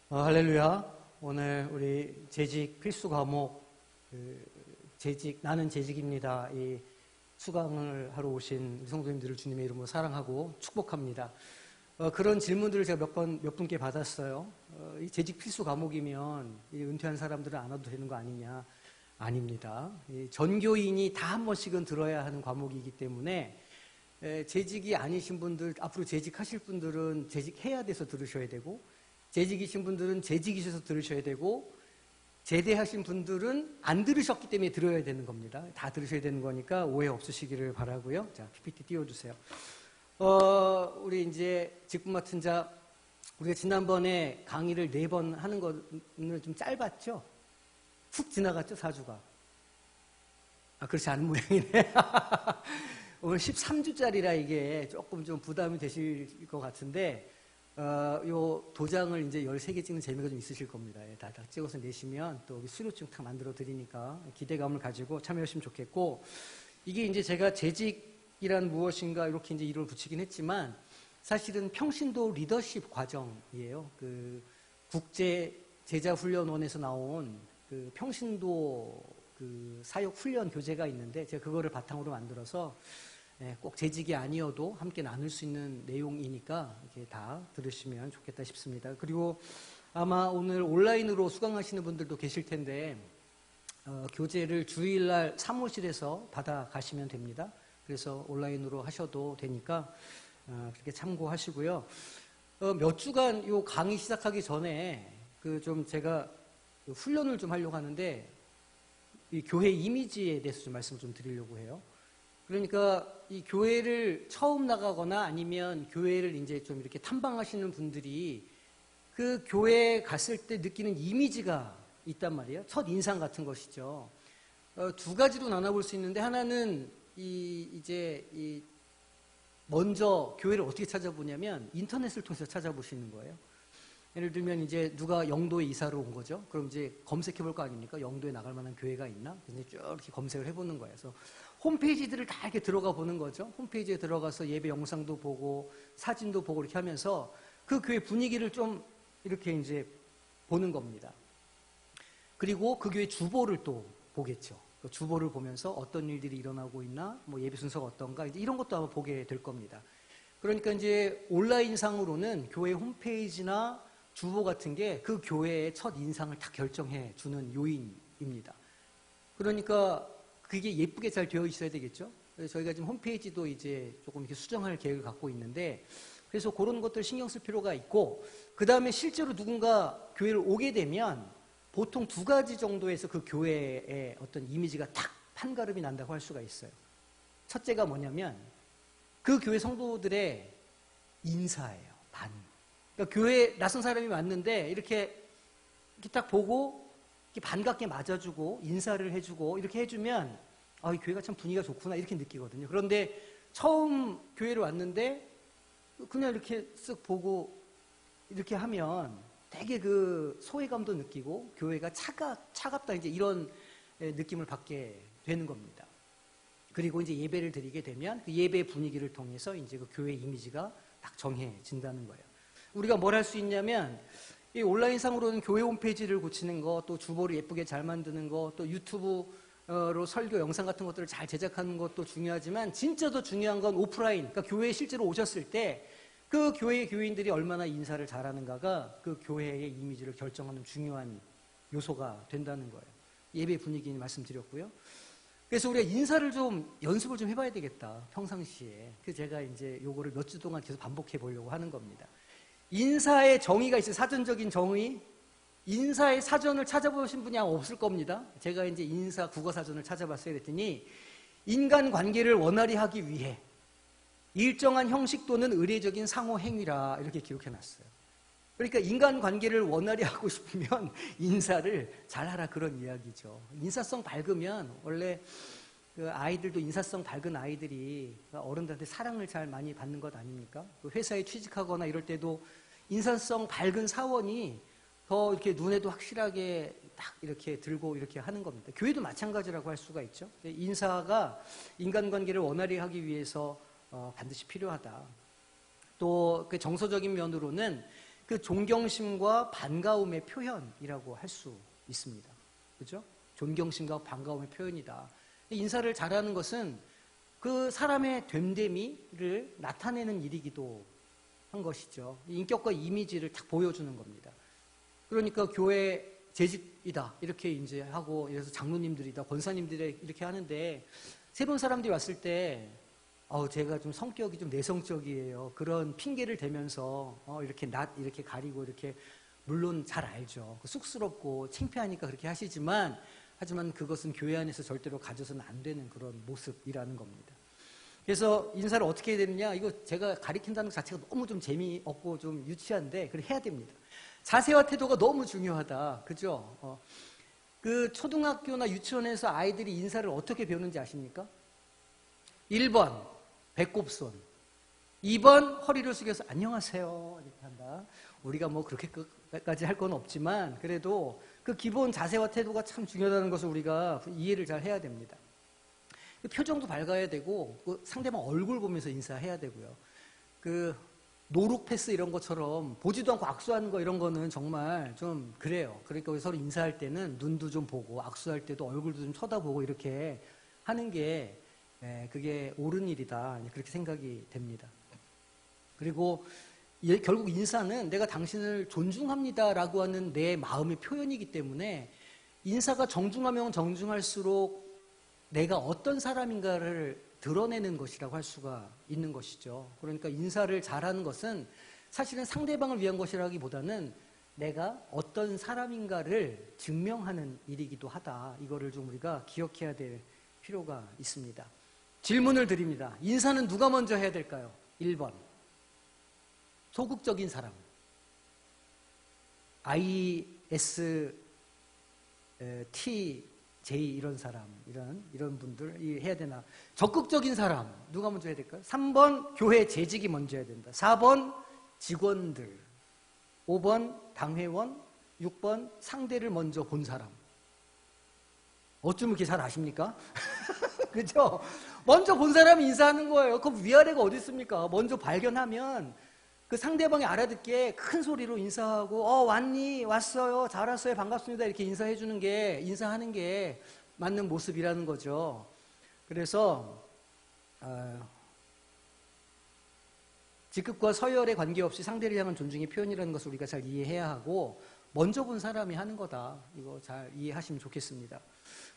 할렐루야. 오늘 우리 재직 필수 과목, 나는 재직입니다. 이 수강을 하러 오신 성도님들을 주님의 이름으로 사랑하고 축복합니다. 그런 질문들을 제가 몇 분께 받았어요. 이 재직 필수 과목이면 이 은퇴한 사람들은 안 와도 되는 거 아니냐? 아닙니다. 이 전교인이 다 한 번씩은 들어야 하는 과목이기 때문에 재직이 아니신 분들, 앞으로 재직하실 분들은 재직해야 돼서 들으셔야 되고, 재직이신 분들은 재직이셔서 들으셔야 되고, 제대하신 분들은 안 들으셨기 때문에 들어야 되는 겁니다. 다 들으셔야 되는 거니까 오해 없으시기를 바라고요. 자, PPT 띄워주세요. 우리 이제 직분 맡은 자, 우리가 지난번에 강의를 4번 하는 거는 좀 짧았죠? 훅 지나갔죠, 4주가? 그렇지 않은 모양이네. 오늘 13주짜리라 이게 조금 좀 부담이 되실 것 같은데, 요 도장을 이제 13개 찍는 재미가 좀 있으실 겁니다. 다 찍어서 내시면 또 수료증 탁 만들어 드리니까 기대감을 가지고 참여하시면 좋겠고, 이게 이제 제가 재직이란 무엇인가 이렇게 이제 이름을 붙이긴 했지만, 사실은 평신도 리더십 과정이에요. 그 국제 제자훈련원에서 나온 그 평신도 그 사역 훈련 교재가 있는데, 제가 그거를 바탕으로 만들어서 꼭 재직이 아니어도 함께 나눌 수 있는 내용이니까 이렇게 다 들으시면 좋겠다 싶습니다. 그리고 아마 오늘 온라인으로 수강하시는 분들도 계실 텐데, 교재를 주일날 사무실에서 받아가시면 됩니다. 그래서 온라인으로 하셔도 되니까 그렇게 참고하시고요. 몇 주간 요 강의 시작하기 전에 그 좀 제가 훈련을 좀 하려고 하는데, 이 교회 이미지에 대해서 좀 말씀을 좀 드리려고 해요. 그러니까 이 교회를 처음 나가거나 아니면 교회를 이제 좀 이렇게 탐방하시는 분들이 그 교회에 갔을 때 느끼는 이미지가 있단 말이에요. 첫 인상 같은 것이죠. 두 가지로 나눠볼 수 있는데, 하나는 먼저 교회를 어떻게 찾아보냐면 인터넷을 통해서 찾아보시는 거예요. 예를 들면 이제 누가 영도에 이사를 온 거죠. 그럼 이제 검색해 볼 거 아닙니까? 영도에 나갈 만한 교회가 있나? 그래서 쭉 이렇게 검색을 해보는 거예요. 그래서 홈페이지들을 다 이렇게 들어가 보는 거죠. 홈페이지에 들어가서 예배 영상도 보고 사진도 보고 이렇게 하면서 그 교회 분위기를 좀 이렇게 이제 보는 겁니다. 그리고 그 교회 주보를 또 보겠죠. 그 주보를 보면서 어떤 일들이 일어나고 있나, 뭐 예배 순서가 어떤가, 이제 이런 것도 아마 보게 될 겁니다. 그러니까 이제 온라인상으로는 교회 홈페이지나 주보 같은 게 그 교회의 첫 인상을 다 결정해 주는 요인입니다. 그러니까 그게 예쁘게 잘 되어 있어야 되겠죠. 그래서 저희가 지금 홈페이지도 이제 조금 이렇게 수정할 계획을 갖고 있는데, 그래서 그런 것들 신경 쓸 필요가 있고, 그 다음에 실제로 누군가 교회를 오게 되면 보통 2가지 정도에서 그 교회의 어떤 이미지가 탁 판가름이 난다고 할 수가 있어요. 첫째가 뭐냐면 그 교회 성도들의 인사예요. 그러니까 교회에 낯선 사람이 왔는데 이렇게 딱 보고 이렇게 반갑게 맞아주고 인사를 해주고 이렇게 해주면, 이 교회가 참 분위기가 좋구나 이렇게 느끼거든요. 그런데 처음 교회를 왔는데 그냥 이렇게 쓱 보고 이렇게 하면 되게 그 소외감도 느끼고 교회가 차갑다 이제 이런 느낌을 받게 되는 겁니다. 그리고 이제 예배를 드리게 되면 그 예배 분위기를 통해서 이제 그 교회 이미지가 딱 정해진다는 거예요. 우리가 뭘 할 수 있냐면, 이 온라인상으로는 교회 홈페이지를 고치는 거, 또 주보를 예쁘게 잘 만드는 거, 또 유튜브로 설교 영상 같은 것들을 잘 제작하는 것도 중요하지만, 진짜 더 중요한 건 오프라인, 그러니까 교회에 실제로 오셨을 때 그 교회의 교인들이 얼마나 인사를 잘하는가가 그 교회의 이미지를 결정하는 중요한 요소가 된다는 거예요. 예배 분위기는 말씀드렸고요. 그래서 우리가 인사를 좀 연습을 좀 해봐야 되겠다, 평상시에. 그래서 제가 이제 요거를 몇 주 동안 계속 반복해 보려고 하는 겁니다. 인사의 정의가 있어요. 사전적인 정의. 인사의 사전을 찾아보신 분이 아마 없을 겁니다. 제가 이제 인사 국어사전을 찾아봤어요. 그랬더니 인간 관계를 원활히 하기 위해 일정한 형식 또는 의례적인 상호 행위라 이렇게 기록해 놨어요. 그러니까 인간 관계를 원활히 하고 싶으면 인사를 잘하라 그런 이야기죠. 인사성 밝으면 원래 그 아이들도 인사성 밝은 아이들이 어른들한테 사랑을 잘 많이 받는 것 아닙니까? 그 회사에 취직하거나 이럴 때도 인사성 밝은 사원이 더 이렇게 눈에도 확실하게 딱 이렇게 들고 이렇게 하는 겁니다. 교회도 마찬가지라고 할 수가 있죠. 인사가 인간관계를 원활히 하기 위해서 반드시 필요하다. 또 그 정서적인 면으로는 그 존경심과 반가움의 표현이라고 할 수 있습니다. 그죠? 존경심과 반가움의 표현이다. 인사를 잘하는 것은 그 사람의 됨됨이를 나타내는 일이기도 한 것이죠. 인격과 이미지를 딱 보여주는 겁니다. 그러니까 교회 재직이다 이렇게 이제 하고, 그래서 장로님들이다 권사님들이 이렇게 하는데, 새로운 사람들이 왔을 때 제가 좀 성격이 좀 내성적이에요, 그런 핑계를 대면서 이렇게 이렇게 가리고, 이렇게 물론 잘 알죠. 쑥스럽고 창피하니까 그렇게 하시지만, 하지만 그것은 교회 안에서 절대로 가져서는 안 되는 그런 모습이라는 겁니다. 그래서 인사를 어떻게 해야 되느냐, 이거 제가 가리킨다는 것 자체가 너무 좀 재미없고 좀 유치한데, 그래 해야 됩니다. 자세와 태도가 너무 중요하다. 그죠? 그 초등학교나 유치원에서 아이들이 인사를 어떻게 배우는지 아십니까? 1번 배꼽손, 2번 허리를 숙여서 안녕하세요 이렇게 한다. 우리가 뭐 그렇게까지 할 건 없지만, 그래도 그 기본 자세와 태도가 참 중요하다는 것을 우리가 이해를 잘 해야 됩니다. 표정도 밝아야 되고, 그 상대방 얼굴 보면서 인사해야 되고요. 그 노룩 패스 이런 것처럼 보지도 않고 악수하는 거, 이런 거는 정말 좀 그래요. 그러니까 우리 서로 인사할 때는 눈도 좀 보고, 악수할 때도 얼굴도 좀 쳐다보고 이렇게 하는 게 그게 옳은 일이다, 그렇게 생각이 됩니다. 그리고 결국 인사는 내가 당신을 존중합니다라고 하는 내 마음의 표현이기 때문에, 인사가 정중하면 정중할수록 내가 어떤 사람인가를 드러내는 것이라고 할 수가 있는 것이죠. 그러니까 인사를 잘하는 것은 사실은 상대방을 위한 것이라기보다는 내가 어떤 사람인가를 증명하는 일이기도 하다. 이거를 좀 우리가 기억해야 될 필요가 있습니다. 질문을 드립니다. 인사는 누가 먼저 해야 될까요? 1번 소극적인 사람, ISTJ 이런 사람, 이런 분들이 해야 되나? 적극적인 사람 누가 먼저 해야 될까요? 3번 교회 재직이 먼저 해야 된다. 4번 직원들, 5번 당회원, 6번 상대를 먼저 본 사람. 어쩜 이렇게 잘 아십니까? 그죠? 먼저 본 사람이 인사하는 거예요. 그럼 위아래가 어디 있습니까? 먼저 발견하면 그 상대방이 알아듣게 큰 소리로 인사하고, 왔니? 왔어요. 잘 왔어요. 반갑습니다. 이렇게 인사하는 게 맞는 모습이라는 거죠. 그래서 직급과 서열에 관계없이 상대를 향한 존중의 표현이라는 것을 우리가 잘 이해해야 하고, 먼저 본 사람이 하는 거다. 이거 잘 이해하시면 좋겠습니다.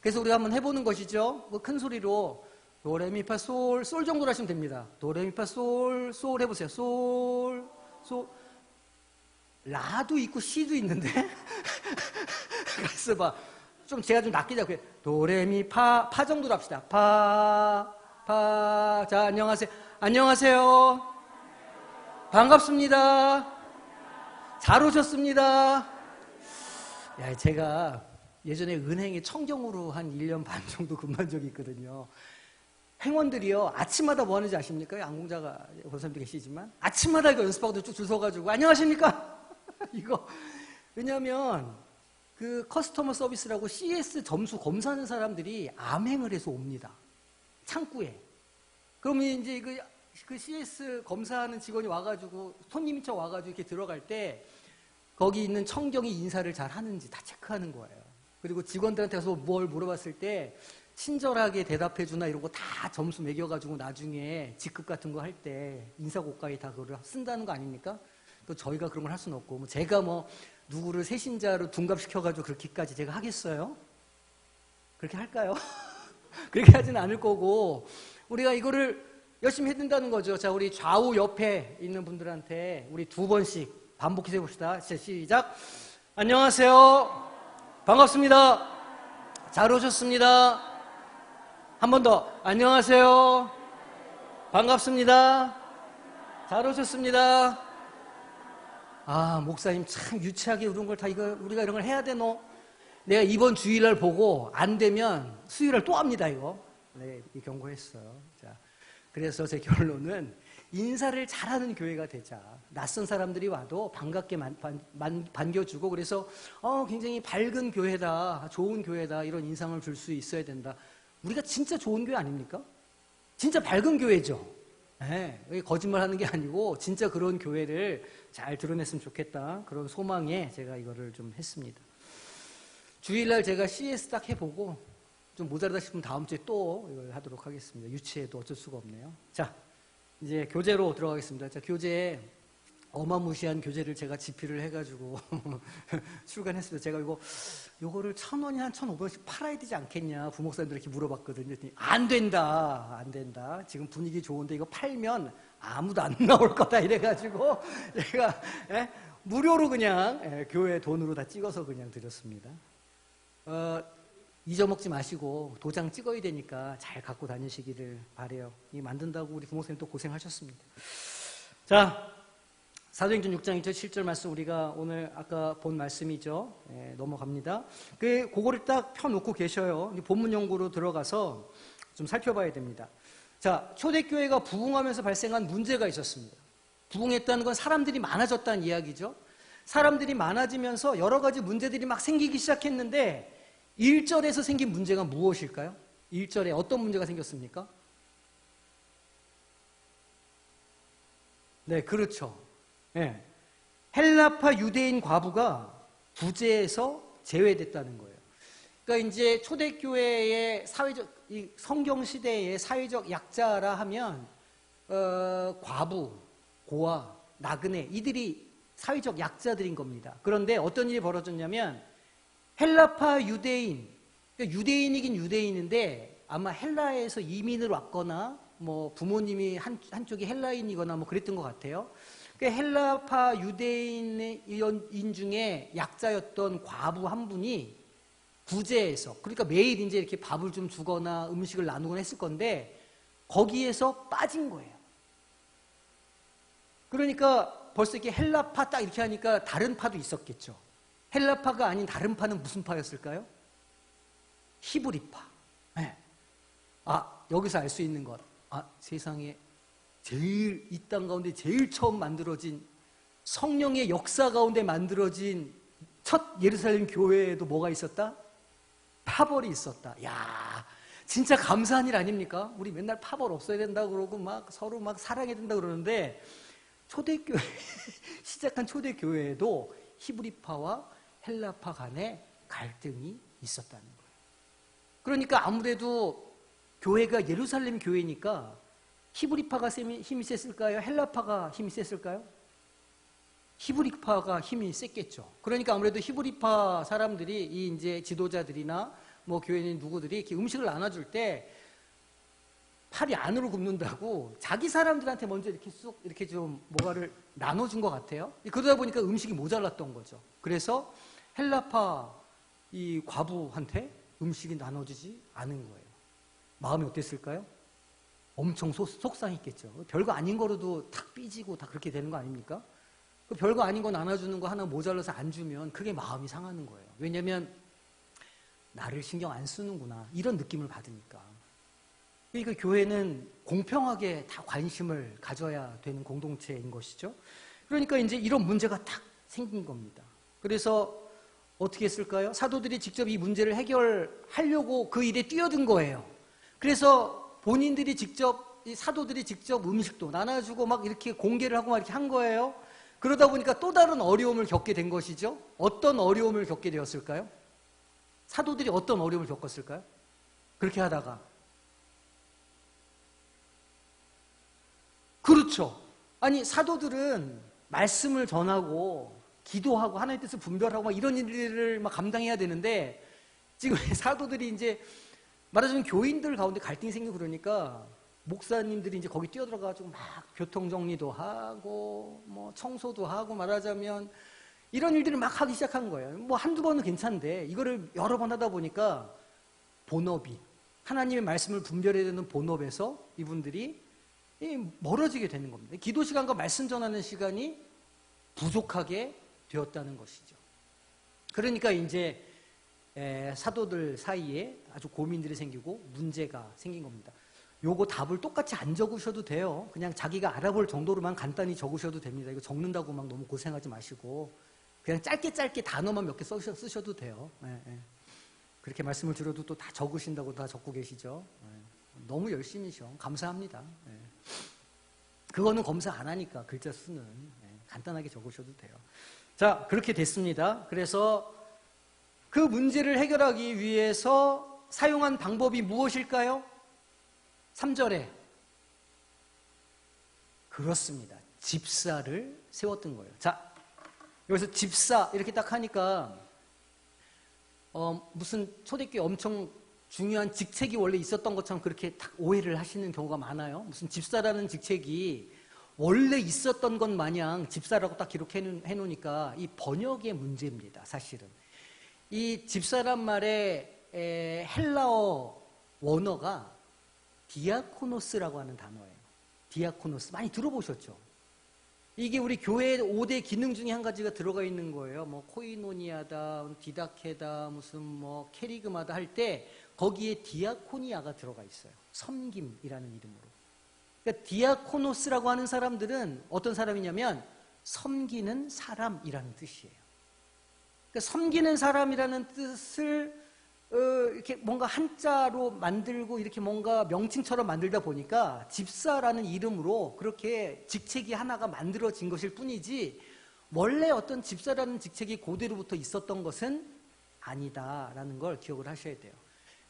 그래서 우리가 한번 해보는 것이죠. 큰 소리로 도레미파 솔 정도로 하시면 됩니다. 도레미파 솔 해보세요. 솔 라도 있고 시도 있는데 그래서 좀 제가 좀 낚이자. 도레미파 정도로 합시다. 파. 자, 안녕하세요. 반갑습니다. 잘 오셨습니다. 제가 예전에 은행에 청경으로 한 1년 반 정도 근무한 적이 있거든요. 행원들이요, 아침마다 뭐 하는지 아십니까? 양공자가 권사님도 계시지만 아침마다 이거 연습하고 쭉 줄 서가지고 안녕하십니까? 이거 왜냐하면 그 커스터머 서비스라고 CS 점수 검사하는 사람들이 암행을 해서 옵니다. 창구에. 그러면 이제 그 CS 검사하는 직원이 와가지고, 손님인 척 와가지고 이렇게 들어갈 때 거기 있는 청경이 인사를 잘 하는지 다 체크하는 거예요. 그리고 직원들한테 가서 뭘 물어봤을 때 친절하게 대답해주나 이런 거 다 점수 매겨가지고 나중에 직급 같은 거 할 때 인사고과에 다 그걸 쓴다는 거 아닙니까? 또 저희가 그런 걸 할 수는 없고, 제가 누구를 세신자로 둔갑시켜가지고 그렇게까지 제가 하겠어요? 그렇게 할까요? 그렇게 하지는 않을 거고, 우리가 이거를 열심히 해야 된다는 거죠. 자, 우리 좌우 옆에 있는 분들한테 우리 2번씩 반복해서 해봅시다. 시작. 안녕하세요. 반갑습니다. 잘 오셨습니다. 한 번 더. 안녕하세요. 반갑습니다. 잘 오셨습니다. 목사님 참 유치하게 이런 걸 다 우리가 이런 걸 해야 되노? 내가 이번 주일날 보고 안 되면 수요일날 또 합니다, 이거. 네, 경고했어요. 자, 그래서 제 결론은 인사를 잘하는 교회가 되자. 낯선 사람들이 와도 반갑게 반겨주고, 그래서 굉장히 밝은 교회다, 좋은 교회다, 이런 인상을 줄 수 있어야 된다. 우리가 진짜 좋은 교회 아닙니까? 진짜 밝은 교회죠. 네, 거짓말 하는 게 아니고 진짜 그런 교회를 잘 드러냈으면 좋겠다. 그런 소망에 제가 이거를 좀 했습니다. 주일날 제가 CS 딱 해보고 좀 모자르다 싶으면 다음 주에 또 이걸 하도록 하겠습니다. 유치해도 어쩔 수가 없네요. 자, 이제 교재로 들어가겠습니다. 자, 교재에 어마무시한 교재를 제가 집필을 해가지고 출간했습니다. 제가 요거를 1,000원이나 한 1,500원씩 팔아야 되지 않겠냐 부목사님들 이렇게 물어봤거든요. 그랬더니 안 된다. 지금 분위기 좋은데 이거 팔면 아무도 안 나올 거다 이래가지고 제가 무료로 그냥 교회 돈으로 다 찍어서 그냥 드렸습니다. 잊어먹지 마시고 도장 찍어야 되니까 잘 갖고 다니시기를 바래요. 이 만든다고 우리 부목사님 또 고생하셨습니다. 자, 사도행전 6장 27절 말씀 우리가 오늘 아까 본 말씀이죠. 넘어갑니다. 그거를 딱 펴놓고 계셔요. 본문 연구로 들어가서 좀 살펴봐야 됩니다. 자, 초대교회가 부흥하면서 발생한 문제가 있었습니다. 부흥했다는 건 사람들이 많아졌다는 이야기죠. 사람들이 많아지면서 여러 가지 문제들이 막 생기기 시작했는데 1절에서 생긴 문제가 무엇일까요? 1절에 어떤 문제가 생겼습니까? 네, 그렇죠. 네. 헬라파 유대인 과부가 구제에서 제외됐다는 거예요. 그러니까 이제 초대교회의 이 성경 시대의 사회적 약자라 하면 과부, 고아, 나그네 이들이 사회적 약자들인 겁니다. 그런데 어떤 일이 벌어졌냐면 헬라파 유대인, 그러니까 유대인이긴 유대인인데 아마 헬라에서 이민을 왔거나 뭐 부모님이 한쪽이 헬라인이거나 뭐 그랬던 것 같아요. 그러니까 헬라파 유대인 중에 약자였던 과부 한 분이 구제에서, 그러니까 매일 이제 이렇게 밥을 좀 주거나 음식을 나누거나 했을 건데 거기에서 빠진 거예요. 그러니까 벌써 이렇게 헬라파 딱 이렇게 하니까 다른 파도 있었겠죠. 헬라파가 아닌 다른 파는 무슨 파였을까요? 히브리파. 네. 여기서 알 수 있는 것. 세상에 제일 이 땅 가운데 제일 처음 만들어진 성령의 역사 가운데 만들어진 첫 예루살렘 교회에도 뭐가 있었다? 파벌이 있었다. 야, 진짜 감사한 일 아닙니까? 우리 맨날 파벌 없어야 된다 그러고 막 서로 막 사랑해야 된다 그러는데 초대교회 시작한 초대교회에도 히브리파와 헬라파 간에 갈등이 있었다는 거예요. 그러니까 아무래도 교회가 예루살렘 교회니까 히브리파가 힘이 셌을까요? 헬라파가 힘이 셌을까요? 히브리파가 힘이 셌겠죠. 그러니까 아무래도 히브리파 사람들이 이 이제 지도자들이나 뭐 교회는 누구들이 이렇게 음식을 나눠줄 때 팔이 안으로 굽는다고 자기 사람들한테 먼저 이렇게 쑥 이렇게 좀 뭐가를 나눠준 것 같아요. 그러다 보니까 음식이 모자랐던 거죠. 그래서 헬라파 이 과부한테 음식이 나눠지지 않은 거예요. 마음이 어땠을까요? 엄청 속상했겠죠. 별거 아닌 거로도 탁 삐지고 다 그렇게 되는 거 아닙니까? 별거 아닌 거 나눠주는 거 하나 모자라서 안 주면 그게 마음이 상하는 거예요. 왜냐면 나를 신경 안 쓰는구나 이런 느낌을 받으니까. 그러니까 교회는 공평하게 다 관심을 가져야 되는 공동체인 것이죠. 그러니까 이제 이런 문제가 딱 생긴 겁니다. 그래서 어떻게 했을까요? 사도들이 직접 이 문제를 해결하려고 그 일에 뛰어든 거예요. 그래서 본인들이 직접, 이 사도들이 직접 음식도 나눠주고 막 이렇게 공개를 하고 막 이렇게 한 거예요. 그러다 보니까 또 다른 어려움을 겪게 된 것이죠. 어떤 어려움을 겪게 되었을까요? 사도들이 어떤 어려움을 겪었을까요? 그렇게 하다가. 그렇죠. 아니, 사도들은 말씀을 전하고 기도하고 하나님의 뜻을 분별하고 막 이런 일들을 막 감당해야 되는데 지금 사도들이 이제 말하자면 교인들 가운데 갈등이 생기고 그러니까 목사님들이 이제 거기 뛰어들어가지고 막 교통정리도 하고 뭐 청소도 하고 말하자면 이런 일들을 막 하기 시작한 거예요. 뭐 한두 번은 괜찮은데 이거를 여러 번 하다 보니까 본업이 하나님의 말씀을 분별해야 되는 본업에서 이분들이 멀어지게 되는 겁니다. 기도 시간과 말씀 전하는 시간이 부족하게 되었다는 것이죠. 그러니까 이제 사도들 사이에 아주 고민들이 생기고 문제가 생긴 겁니다. 요거 답을 똑같이 안 적으셔도 돼요. 그냥 자기가 알아볼 정도로만 간단히 적으셔도 됩니다. 이거 적는다고 막 너무 고생하지 마시고 그냥 짧게 단어만 몇 개 쓰셔도 돼요. 그렇게 말씀을 드려도 또 다 적으신다고 다 적고 계시죠. 너무 열심히셔. 감사합니다. 그거는 검사 안 하니까 글자 수는 간단하게 적으셔도 돼요. 자, 그렇게 됐습니다. 그래서 그 문제를 해결하기 위해서 사용한 방법이 무엇일까요? 3절에 그렇습니다. 집사를 세웠던 거예요. 자, 여기서 집사 이렇게 딱 하니까 무슨 초대교회 엄청 중요한 직책이 원래 있었던 것처럼 그렇게 딱 오해를 하시는 경우가 많아요. 무슨 집사라는 직책이 원래 있었던 것 마냥 집사라고 딱 기록해 놓으니까 이 번역의 문제입니다. 사실은 이 집사란 말의 헬라어 원어가 디아코노스라고 하는 단어예요. 디아코노스 많이 들어보셨죠? 이게 우리 교회의 5대 기능 중에 한 가지가 들어가 있는 거예요. 뭐 코이노니아다, 디다케다, 무슨 뭐 캐리그마다 할 때 거기에 디아코니아가 들어가 있어요. 섬김이라는 이름으로. 그러니까 디아코노스라고 하는 사람들은 어떤 사람이냐면 섬기는 사람이라는 뜻이에요. 그러니까 섬기는 사람이라는 뜻을 이렇게 뭔가 한자로 만들고 이렇게 뭔가 명칭처럼 만들다 보니까 집사라는 이름으로 그렇게 직책이 하나가 만들어진 것일 뿐이지 원래 어떤 집사라는 직책이 고대로부터 있었던 것은 아니다라는 걸 기억을 하셔야 돼요.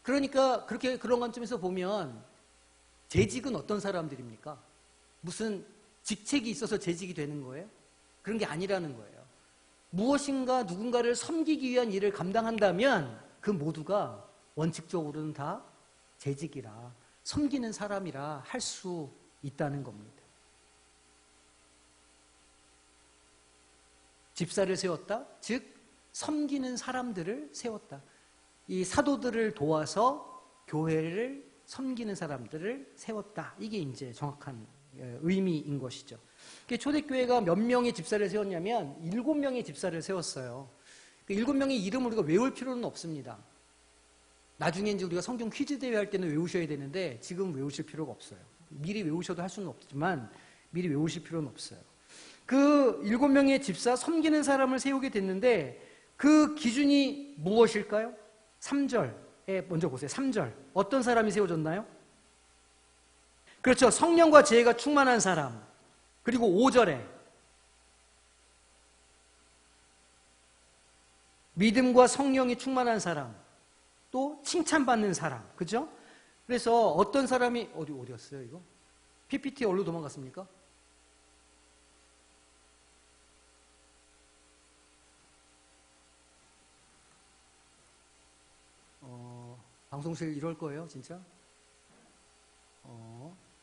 그러니까 그렇게 그런 관점에서 보면 재직은 어떤 사람들입니까? 무슨 직책이 있어서 재직이 되는 거예요? 그런 게 아니라는 거예요. 무엇인가 누군가를 섬기기 위한 일을 감당한다면 그 모두가 원칙적으로는 다 재직이라 섬기는 사람이라 할 수 있다는 겁니다. 집사를 세웠다? 즉 섬기는 사람들을 세웠다. 이 사도들을 도와서 교회를 섬기는 사람들을 세웠다. 이게 이제 정확한 의미인 것이죠. 초대교회가 몇 명의 집사를 세웠냐면 7명의 집사를 세웠어요. 7명의 이름을 우리가 외울 필요는 없습니다. 나중에 이제 우리가 성경 퀴즈 대회 할 때는 외우셔야 되는데 지금 외우실 필요가 없어요. 미리 외우셔도 할 수는 없지만 미리 외우실 필요는 없어요. 그 7명의 집사 섬기는 사람을 세우게 됐는데 그 기준이 무엇일까요? 3절에 먼저 보세요. 3절 어떤 사람이 세워졌나요? 그렇죠. 성령과 지혜가 충만한 사람. 그리고 5절에 믿음과 성령이 충만한 사람, 또 칭찬받는 사람, 그죠? 그래서 어떤 사람이 어디 갔어요 이거? PPT 어디로 도망갔습니까? 방송실 이럴 거예요, 진짜?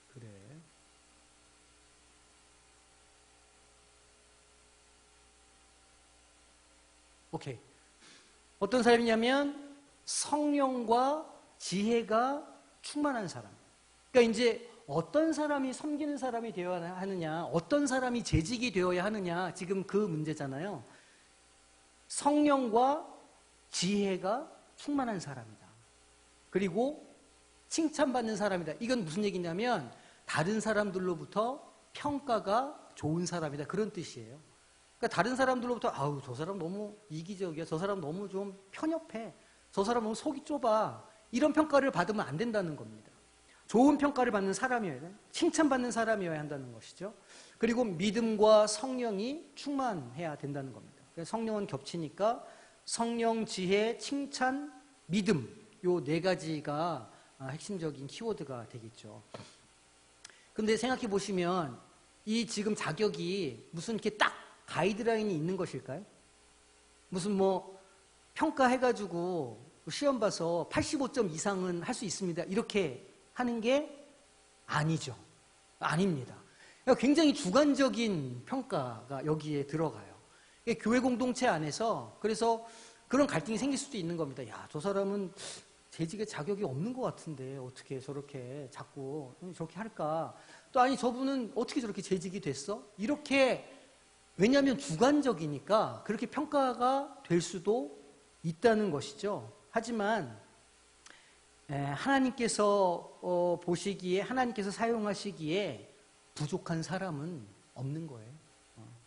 그래. 오케이. 어떤 사람이냐면 성령과 지혜가 충만한 사람. 그러니까 이제 어떤 사람이 섬기는 사람이 되어야 하느냐, 어떤 사람이 재직이 되어야 하느냐, 지금 그 문제잖아요. 성령과 지혜가 충만한 사람이다. 그리고 칭찬받는 사람이다. 이건 무슨 얘기냐면 다른 사람들로부터 평가가 좋은 사람이다. 그런 뜻이에요. 그러니까 다른 사람들로부터 아우 저 사람 너무 이기적이야. 저 사람 너무 좀 편협해. 저 사람 너무 속이 좁아. 이런 평가를 받으면 안 된다는 겁니다. 좋은 평가를 받는 사람이어야 돼. 칭찬받는 사람이어야 한다는 것이죠. 그리고 믿음과 성령이 충만해야 된다는 겁니다. 성령은 겹치니까 성령, 지혜, 칭찬, 믿음 요 4가지가 핵심적인 키워드가 되겠죠. 근데 생각해 보시면 이 지금 자격이 무슨 이렇게 딱 가이드라인이 있는 것일까요? 무슨 뭐 평가해가지고 시험 봐서 85점 이상은 할 수 있습니다. 이렇게 하는 게 아니죠. 아닙니다. 굉장히 주관적인 평가가 여기에 들어가요. 교회 공동체 안에서 그래서 그런 갈등이 생길 수도 있는 겁니다. 야, 저 사람은 재직에 자격이 없는 것 같은데 어떻게 저렇게 자꾸 저렇게 할까? 또 아니 저분은 어떻게 저렇게 재직이 됐어? 이렇게 왜냐하면 주관적이니까 그렇게 평가가 될 수도 있다는 것이죠. 하지만 하나님께서 보시기에 하나님께서 사용하시기에 부족한 사람은 없는 거예요.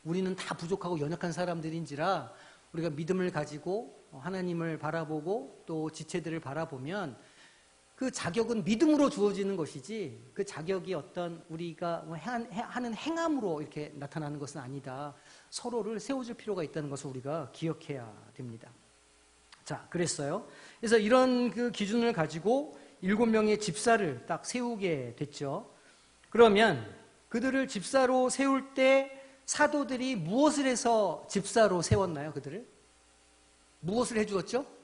우리는 다 부족하고 연약한 사람들인지라 우리가 믿음을 가지고 하나님을 바라보고 또 지체들을 바라보면 그 자격은 믿음으로 주어지는 것이지 그 자격이 어떤 우리가 하는 행함으로 이렇게 나타나는 것은 아니다. 서로를 세워줄 필요가 있다는 것을 우리가 기억해야 됩니다. 자, 그랬어요. 그래서 이런 그 기준을 가지고 7명의 집사를 딱 세우게 됐죠. 그러면 그들을 집사로 세울 때 사도들이 무엇을 해서 집사로 세웠나요? 그들을? 무엇을 해주었죠?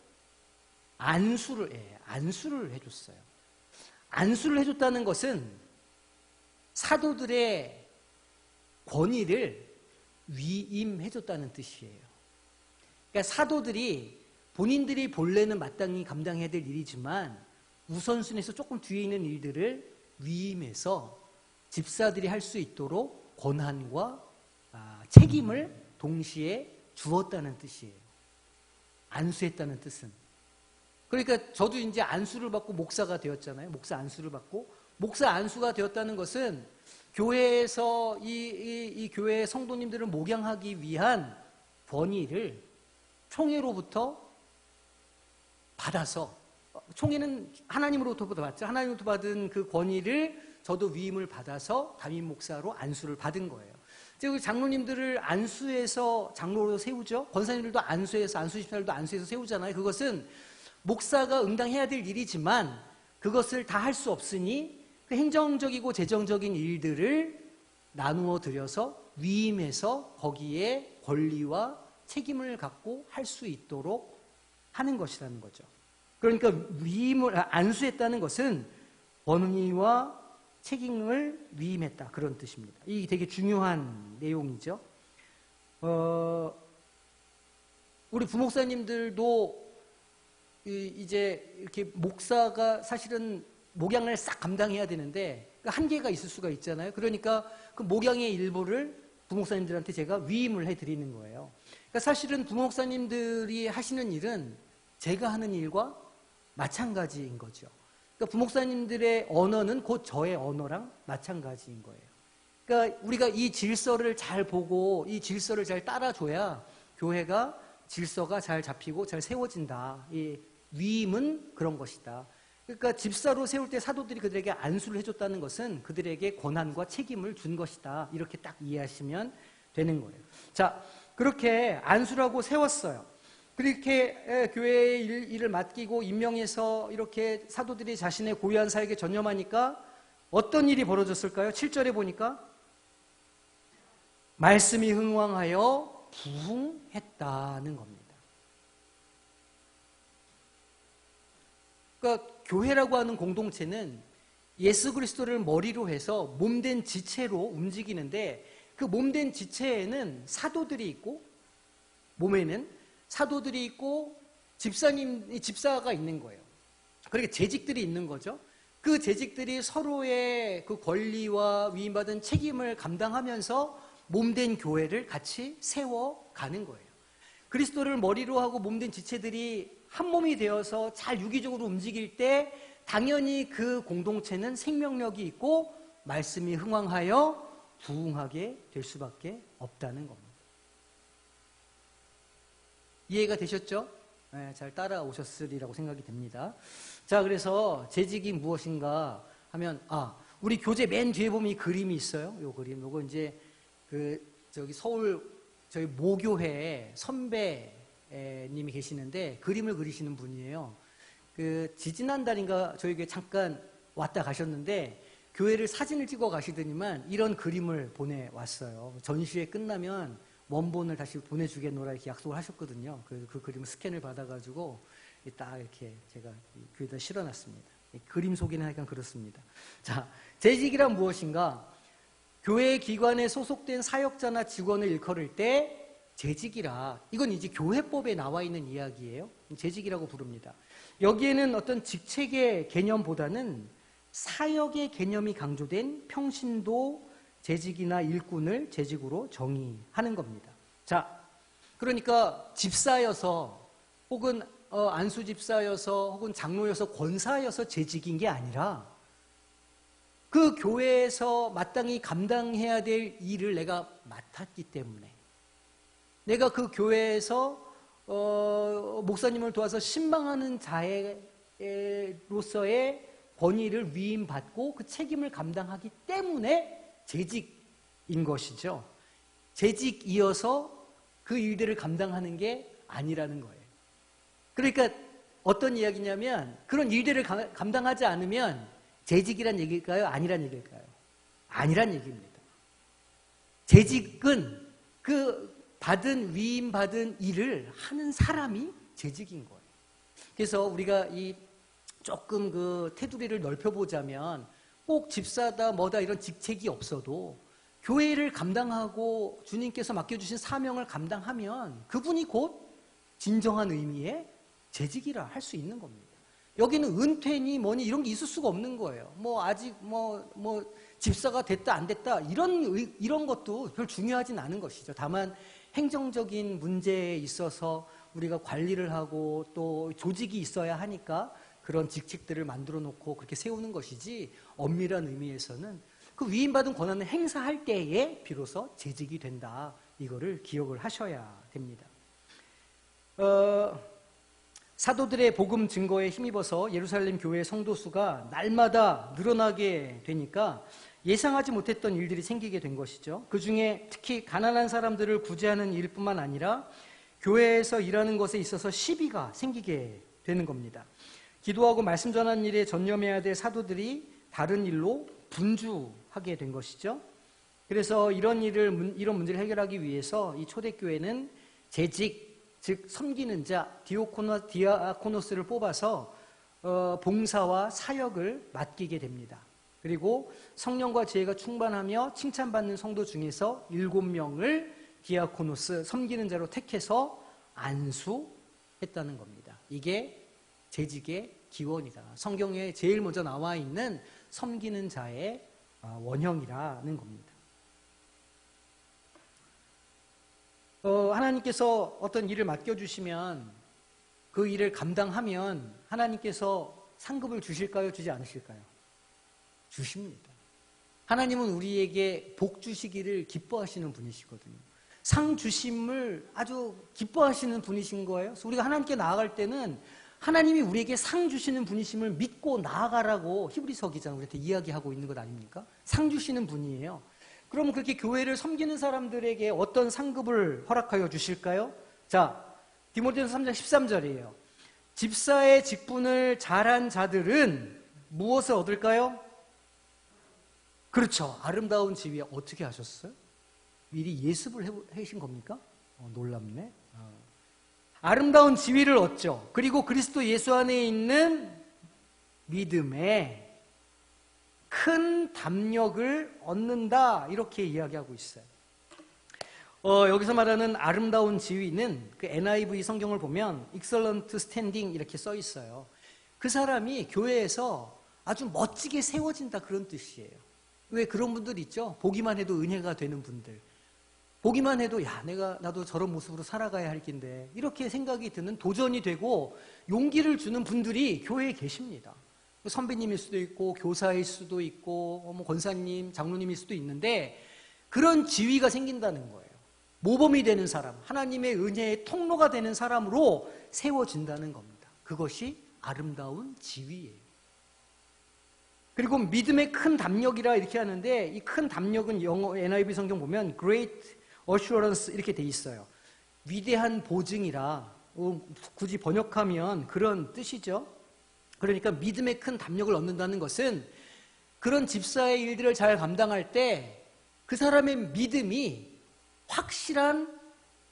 안수를 해줬어요. 안수를 해줬다는 것은 사도들의 권위를 위임해줬다는 뜻이에요. 그러니까 사도들이 본인들이 본래는 마땅히 감당해야 될 일이지만 우선순위에서 조금 뒤에 있는 일들을 위임해서 집사들이 할 수 있도록 권한과 책임을 동시에 주었다는 뜻이에요. 안수했다는 뜻은. 그러니까 저도 이제 안수를 받고 목사가 되었잖아요. 목사 안수를 받고 목사 안수가 되었다는 것은 교회에서 이 교회의 성도님들을 목양하기 위한 권위를 총회로부터 받아서, 총회는 하나님으로부터 받죠. 하나님으로부터 받은 그 권위를 저도 위임을 받아서 담임 목사로 안수를 받은 거예요. 즉 장로님들을 안수해서 장로로 세우죠. 권사님들도 안수해서, 안수집사들도 안수해서 세우잖아요. 그것은 목사가 응당해야 될 일이지만 그것을 다 할 수 없으니 그 행정적이고 재정적인 일들을 나누어 드려서 위임해서 거기에 권리와 책임을 갖고 할 수 있도록 하는 것이라는 거죠. 그러니까 위임을 안수했다는 것은 권위와 책임을 위임했다, 그런 뜻입니다. 이게 되게 중요한 내용이죠. 우리 부목사님들도 이제 이렇게 목사가 사실은 목양을 싹 감당해야 되는데 한계가 있을 수가 있잖아요. 그러니까 그 목양의 일부를 부목사님들한테 제가 위임을 해드리는 거예요. 그러니까 사실은 부목사님들이 하시는 일은 제가 하는 일과 마찬가지인 거죠. 그러니까 부목사님들의 언어는 곧 저의 언어랑 마찬가지인 거예요. 그러니까 우리가 이 질서를 잘 보고 이 질서를 잘 따라줘야 교회가 질서가 잘 잡히고 잘 세워진다. 이 위임은 그런 것이다. 그러니까 집사로 세울 때 사도들이 그들에게 안수를 해줬다는 것은 그들에게 권한과 책임을 준 것이다. 이렇게 딱 이해하시면 되는 거예요. 자, 그렇게 안수라고 세웠어요. 그렇게 교회의 일을 맡기고 임명해서 이렇게 사도들이 자신의 고유한 사역에 전념하니까 어떤 일이 벌어졌을까요? 7절에 보니까 말씀이 흥왕하여 부흥했다는 겁니다. 그러니까 교회라고 하는 공동체는 예수 그리스도를 머리로 해서 몸된 지체로 움직이는데 그 몸된 지체에는 사도들이 있고 몸에는 사도들이 있고 집사가 있는 거예요. 그러니까 재직들이 있는 거죠. 그 재직들이 서로의 그 권리와 위임받은 책임을 감당하면서 몸된 교회를 같이 세워가는 거예요. 그리스도를 머리로 하고 몸된 지체들이 한 몸이 되어서 잘 유기적으로 움직일 때 당연히 그 공동체는 생명력이 있고 말씀이 흥왕하여 부흥하게 될 수밖에 없다는 겁니다. 이해가 되셨죠? 네, 잘 따라오셨으리라고 생각이 됩니다. 자, 그래서 재직이 무엇인가 하면, 우리 교재 맨 뒤에 보면 이 그림이 있어요. 요 그림. 요거 이제 저기 서울 저희 모교회 선배님이 계시는데 그림을 그리시는 분이에요. 지지난달인가 저희 교회 잠깐 왔다 가셨는데 교회를 사진을 찍어 가시더니만 이런 그림을 보내왔어요. 전시회 끝나면 원본을 다시 보내주겠노라 이렇게 약속을 하셨거든요. 그 그림을 스캔을 받아가지고 딱 이렇게 제가 교회에다 실어놨습니다. 그림 소개는 하여간 그렇습니다. 자, 재직이란 무엇인가? 교회 기관에 소속된 사역자나 직원을 일컬을 때 재직이라, 이건 이제 교회법에 나와 있는 이야기예요. 재직이라고 부릅니다. 여기에는 어떤 직책의 개념보다는 사역의 개념이 강조된 평신도 재직이나 일꾼을 재직으로 정의하는 겁니다. 자, 그러니까 집사여서 혹은 안수집사여서 혹은 장로여서 권사여서 재직인 게 아니라 그 교회에서 마땅히 감당해야 될 일을 내가 맡았기 때문에 내가 그 교회에서 목사님을 도와서 신방하는 자의 재직로서의 권위를 위임받고 그 책임을 감당하기 때문에 재직인 것이죠. 재직이어서 그 일들을 감당하는 게 아니라는 거예요. 그러니까 어떤 이야기냐면 그런 일들을 감당하지 않으면 재직이란 얘기일까요? 아니란 얘기일까요? 아니란 얘기입니다. 재직은 그 위임받은 일을 하는 사람이 재직인 거예요. 그래서 우리가 조금 그 테두리를 넓혀보자면 꼭 집사다 뭐다 이런 직책이 없어도 교회를 감당하고 주님께서 맡겨주신 사명을 감당하면 그분이 곧 진정한 의미의 재직이라 할 수 있는 겁니다. 여기는 은퇴니 뭐니 이런 게 있을 수가 없는 거예요. 아직 집사가 됐다 안 됐다 이런 것도 별 중요하진 않은 것이죠. 다만 행정적인 문제에 있어서 우리가 관리를 하고 또 조직이 있어야 하니까 그런 직책들을 만들어 놓고 그렇게 세우는 것이지 엄밀한 의미에서는 그 위임받은 권한을 행사할 때에 비로소 재직이 된다. 이거를 기억을 하셔야 됩니다. 사도들의 복음 증거에 힘입어서 예루살렘 교회 성도수가 날마다 늘어나게 되니까 예상하지 못했던 일들이 생기게 된 것이죠. 그 중에 특히 가난한 사람들을 구제하는 일뿐만 아니라 교회에서 일하는 것에 있어서 시비가 생기게 되는 겁니다. 기도하고 말씀 전하는 일에 전념해야 될 사도들이 다른 일로 분주하게 된 것이죠. 그래서 이런 문제를 해결하기 위해서 이 초대교회는 재직, 즉 섬기는 자 디아코노스를 뽑아서 봉사와 사역을 맡기게 됩니다. 그리고 성령과 지혜가 충만하며 칭찬받는 성도 중에서 7명을 디아코노스 섬기는 자로 택해서 안수했다는 겁니다. 이게 재직의 기원이다. 성경에 제일 먼저 나와 있는 섬기는 자의 원형이라는 겁니다. 하나님께서 어떤 일을 맡겨주시면 그 일을 감당하면 하나님께서 상급을 주실까요? 주지 않으실까요? 주십니다. 하나님은 우리에게 복 주시기를 기뻐하시는 분이시거든요. 상 주심을 아주 기뻐하시는 분이신 거예요. 그래서 우리가 하나님께 나아갈 때는 하나님이 우리에게 상 주시는 분이심을 믿고 나아가라고 히브리서 기자는 우리한테 이야기하고 있는 것 아닙니까? 상 주시는 분이에요. 그럼 그렇게 교회를 섬기는 사람들에게 어떤 상급을 허락하여 주실까요? 자, 디모데전서 3장 13절이에요. 집사의 직분을 잘한 자들은 무엇을 얻을까요? 그렇죠. 아름다운 지위에 어떻게 하셨어요? 미리 예습을 해신 겁니까? 놀랍네. 아름다운 지위를 얻죠. 그리고 그리스도 예수 안에 있는 믿음에 큰 담력을 얻는다. 이렇게 이야기하고 있어요. 여기서 말하는 아름다운 지위는 그 NIV 성경을 보면 Excellent Standing 이렇게 써 있어요. 그 사람이 교회에서 아주 멋지게 세워진다 그런 뜻이에요. 왜 그런 분들 있죠? 보기만 해도 은혜가 되는 분들. 보기만 해도 나도 저런 모습으로 살아가야 할 텐데 이렇게 생각이 드는 도전이 되고 용기를 주는 분들이 교회에 계십니다. 선배님일 수도 있고 교사일 수도 있고 권사님, 장로님일 수도 있는데 그런 지위가 생긴다는 거예요. 모범이 되는 사람, 하나님의 은혜의 통로가 되는 사람으로 세워진다는 겁니다. 그것이 아름다운 지위예요. 그리고 믿음의 큰 담력이라 이렇게 하는데 이 큰 담력은 영어 NIV 성경 보면 Great Assurance 이렇게 돼 있어요. 위대한 보증이라 굳이 번역하면 그런 뜻이죠. 그러니까 믿음의 큰 담력을 얻는다는 것은 그런 집사의 일들을 잘 감당할 때 그 사람의 믿음이 확실한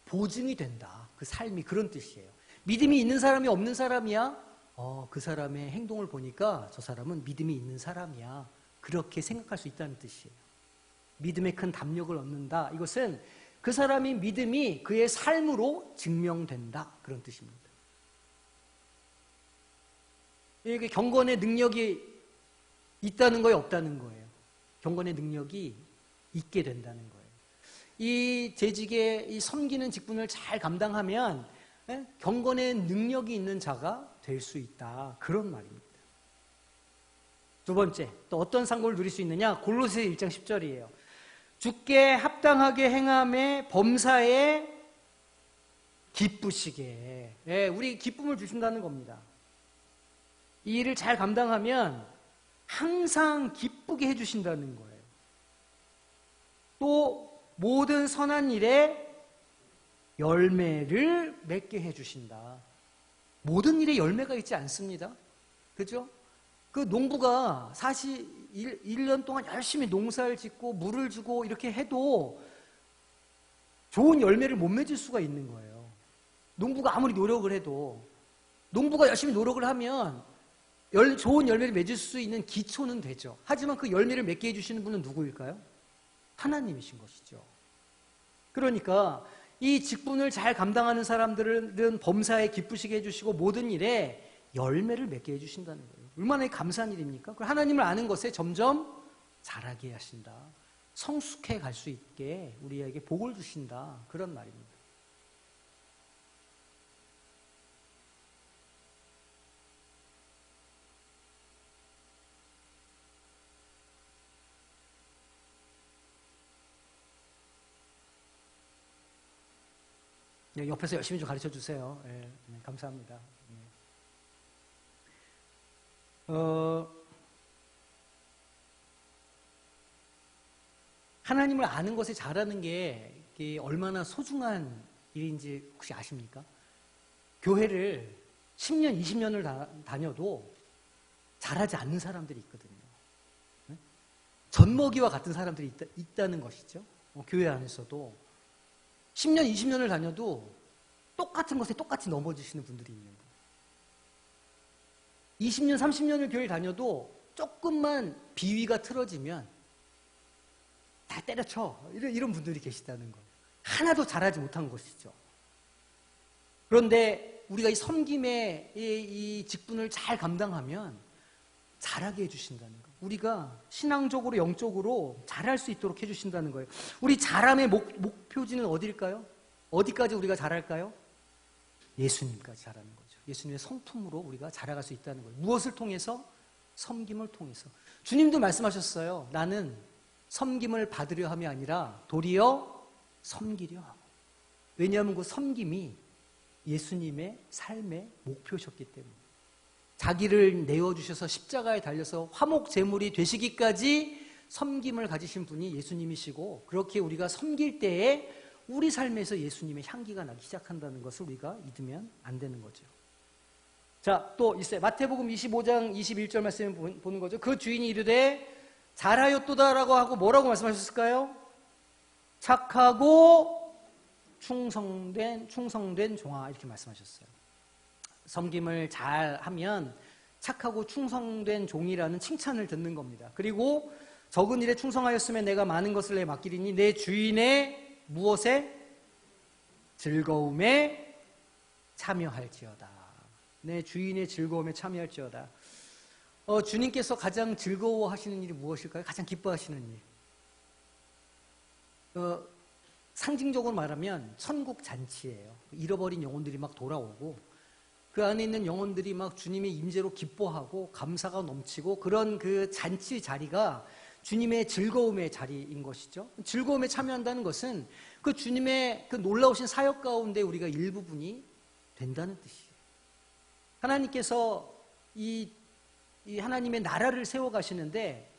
보증이 된다. 그 삶이 그런 뜻이에요. 믿음이 있는 사람이 없는 사람이야? 그 사람의 행동을 보니까 저 사람은 믿음이 있는 사람이야. 그렇게 생각할 수 있다는 뜻이에요. 믿음의 큰 담력을 얻는다. 이것은 그 사람의 믿음이 그의 삶으로 증명된다. 그런 뜻입니다. 이게 경건의 능력이 있다는 거예요? 없다는 거예요? 경건의 능력이 있게 된다는 거예요. 이 재직의 이 섬기는 직분을 잘 감당하면 경건의 능력이 있는 자가 될 수 있다. 그런 말입니다. 두 번째, 또 어떤 상급을 누릴 수 있느냐? 골로새 1장 10절이에요. 주께 합당하게 행함에 범사에 기쁘시게. 우리 기쁨을 주신다는 겁니다. 이 일을 잘 감당하면 항상 기쁘게 해주신다는 거예요. 또 모든 선한 일에 열매를 맺게 해주신다. 모든 일에 열매가 있지 않습니다. 그죠? 그 농부가 사실 1년 동안 열심히 농사를 짓고 물을 주고 이렇게 해도 좋은 열매를 못 맺을 수가 있는 거예요. 농부가 아무리 노력을 해도 농부가 열심히 노력을 하면 좋은 열매를 맺을 수 있는 기초는 되죠. 하지만 그 열매를 맺게 해주시는 분은 누구일까요? 하나님이신 것이죠. 그러니까 이 직분을 잘 감당하는 사람들은 범사에 기쁘시게 해주시고 모든 일에 열매를 맺게 해주신다는 거예요. 얼마나 감사한 일입니까? 하나님을 아는 것에 점점 자라게 하신다. 성숙해 갈 수 있게 우리에게 복을 주신다. 그런 말입니다. 네, 옆에서 열심히 좀 가르쳐 주세요. 네, 감사합니다. 하나님을 아는 것에 잘하는 게 얼마나 소중한 일인지 혹시 아십니까? 교회를 10년, 20년을 다녀도 잘하지 않는 사람들이 있거든요. 네? 젖먹이와 같은 사람들이 있다는 것이죠. 교회 안에서도 10년, 20년을 다녀도 똑같은 것에 똑같이 넘어지시는 분들이 있는 거예요. 20년, 30년을 교회를 다녀도 조금만 비위가 틀어지면 다 때려쳐. 이런 분들이 계시다는 거예요. 하나도 잘하지 못한 것이죠. 그런데 우리가 이 섬김의 이 직분을 잘 감당하면 잘하게 해주신다는 거예요. 우리가 신앙적으로 영적으로 잘할 수 있도록 해주신다는 거예요. 우리 잘함의 목표지는 어디일까요? 어디까지 우리가 잘할까요? 예수님까지 잘하는 거죠. 예수님의 성품으로 우리가 자라갈 수 있다는 거예요. 무엇을 통해서? 섬김을 통해서. 주님도 말씀하셨어요. 나는 섬김을 받으려 함이 아니라 도리어 섬기려 하고. 왜냐하면 그 섬김이 예수님의 삶의 목표셨기 때문에. 자기를 내어주셔서 십자가에 달려서 화목 제물이 되시기까지 섬김을 가지신 분이 예수님이시고, 그렇게 우리가 섬길 때에 우리 삶에서 예수님의 향기가 나기 시작한다는 것을 우리가 잊으면 안 되는 거죠. 자, 또 있어요. 마태복음 25장 21절 말씀을 보는 거죠. 그 주인이 이르되 잘하였도다라고 하고 뭐라고 말씀하셨을까요? 착하고 충성된 종아, 이렇게 말씀하셨어요. 섬김을 잘 하면 착하고 충성된 종이라는 칭찬을 듣는 겁니다. 그리고 적은 일에 충성하였으면 내가 많은 것을 내 맡기리니 내 주인의 무엇에? 즐거움에 참여할지어다. 내 주인의 즐거움에 참여할지어다. 주님께서 가장 즐거워하시는 일이 무엇일까요? 가장 기뻐하시는 일. 상징적으로 말하면 천국 잔치예요. 잃어버린 영혼들이 막 돌아오고 그 안에 있는 영혼들이 막 주님의 임재로 기뻐하고 감사가 넘치고 그런 그 잔치 자리가 주님의 즐거움의 자리인 것이죠. 즐거움에 참여한다는 것은 그 주님의 그 놀라우신 사역 가운데 우리가 일부분이 된다는 뜻이에요. 하나님께서 이 하나님의 나라를 세워가시는데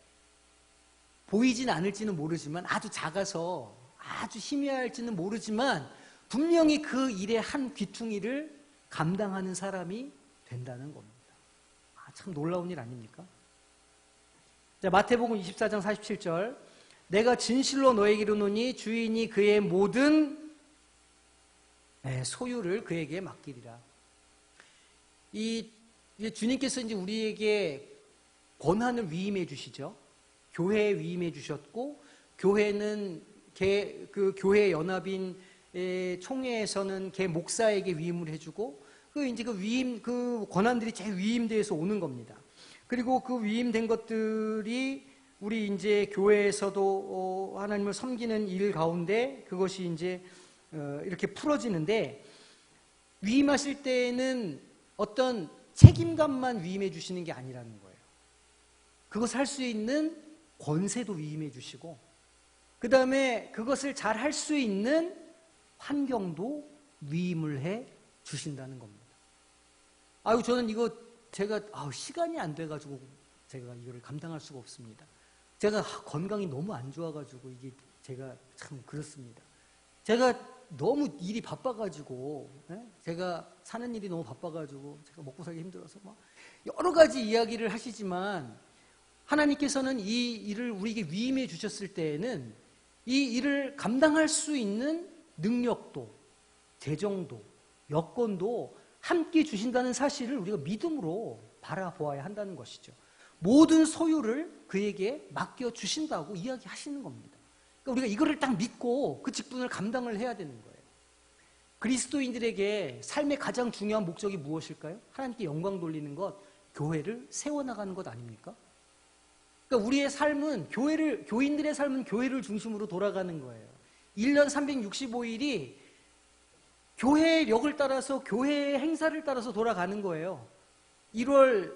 보이진 않을지는 모르지만 아주 작아서 아주 희미할지는 모르지만 분명히 그 일의 한 귀퉁이를 감당하는 사람이 된다는 겁니다. 참 놀라운 일 아닙니까? 자, 마태복음 24장 47절 내가 진실로 너에게 이르노니 주인이 그의 모든 소유를 그에게 맡기리라. 주님께서 이제 우리에게 권한을 위임해 주시죠. 교회에 위임해 주셨고 교회는 그 교회 연합인 총회에서는 개 목사에게 위임을 해주고 그 권한들이 제 위임대에서 오는 겁니다. 그리고 그 위임된 것들이 우리 이제 교회에서도 하나님을 섬기는 일 가운데 그것이 이제 이렇게 풀어지는데 위임하실 때에는 어떤 책임감만 위임해 주시는 게 아니라는 거예요. 그것을 할 수 있는 권세도 위임해 주시고 그 다음에 그것을 잘 할 수 있는 환경도 위임을 해 주신다는 겁니다. 아유, 저는 이거 제가 시간이 안 돼가지고 제가 이거를 감당할 수가 없습니다. 제가 건강이 너무 안 좋아가지고 이게 제가 참 그렇습니다. 제가 너무 일이 바빠가지고, 제가 사는 일이 너무 바빠가지고 제가 먹고 살기 힘들어서 막 여러 가지 이야기를 하시지만 하나님께서는 이 일을 우리에게 위임해 주셨을 때에는 이 일을 감당할 수 있는 능력도, 재정도, 여건도 함께 주신다는 사실을 우리가 믿음으로 바라보아야 한다는 것이죠. 모든 소유를 그에게 맡겨주신다고 이야기하시는 겁니다. 그러니까 우리가 이거를 딱 믿고 그 직분을 감당을 해야 되는 거예요. 그리스도인들에게 삶의 가장 중요한 목적이 무엇일까요? 하나님께 영광 돌리는 것, 교회를 세워나가는 것 아닙니까? 그러니까 우리의 삶은 교인들의 삶은 교회를 중심으로 돌아가는 거예요. 1년 365일이 교회의 력을 따라서 교회의 행사를 따라서 돌아가는 거예요. 1월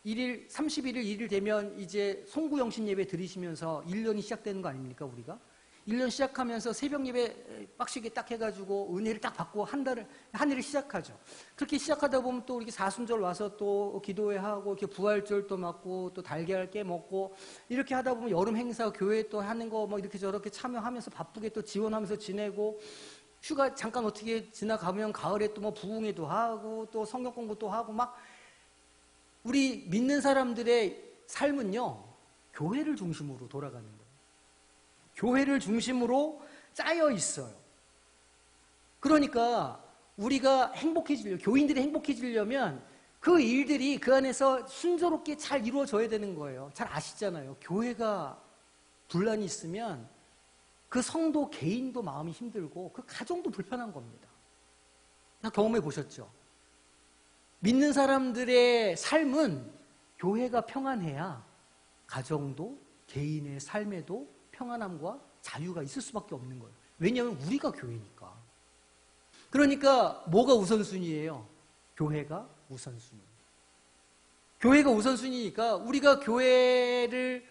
1일, 31일, 1일 되면 이제 송구영신 예배 드리시면서 1년이 시작되는 거 아닙니까, 우리가? 1년 시작하면서 새벽 예배 빡시게 딱 해가지고 은혜를 딱 받고 한 해를 시작하죠. 그렇게 시작하다 보면 또 이렇게 사순절 와서 또 기도회 하고, 이렇게 부활절 또 맞고, 또 달걀 깨 먹고, 이렇게 하다 보면 여름 행사 교회 또 하는 거 뭐 이렇게 저렇게 참여하면서 바쁘게 또 지원하면서 지내고, 휴가 잠깐 어떻게 지나가면 가을에 또 뭐 부흥회도 하고, 또 성경 공부도 하고, 막 우리 믿는 사람들의 삶은요, 교회를 중심으로 돌아가는 거예요. 교회를 중심으로 짜여 있어요. 그러니까 우리가 교인들이 행복해지려면 그 일들이 그 안에서 순조롭게 잘 이루어져야 되는 거예요. 잘 아시잖아요. 교회가 분란이 있으면 그 성도 개인도 마음이 힘들고 그 가정도 불편한 겁니다. 다 경험해 보셨죠? 믿는 사람들의 삶은 교회가 평안해야 가정도 개인의 삶에도 평안함과 자유가 있을 수밖에 없는 거예요. 왜냐하면 우리가 교회니까. 그러니까 뭐가 우선순위예요? 교회가 우선순위. 교회가 우선순위니까 우리가 교회를,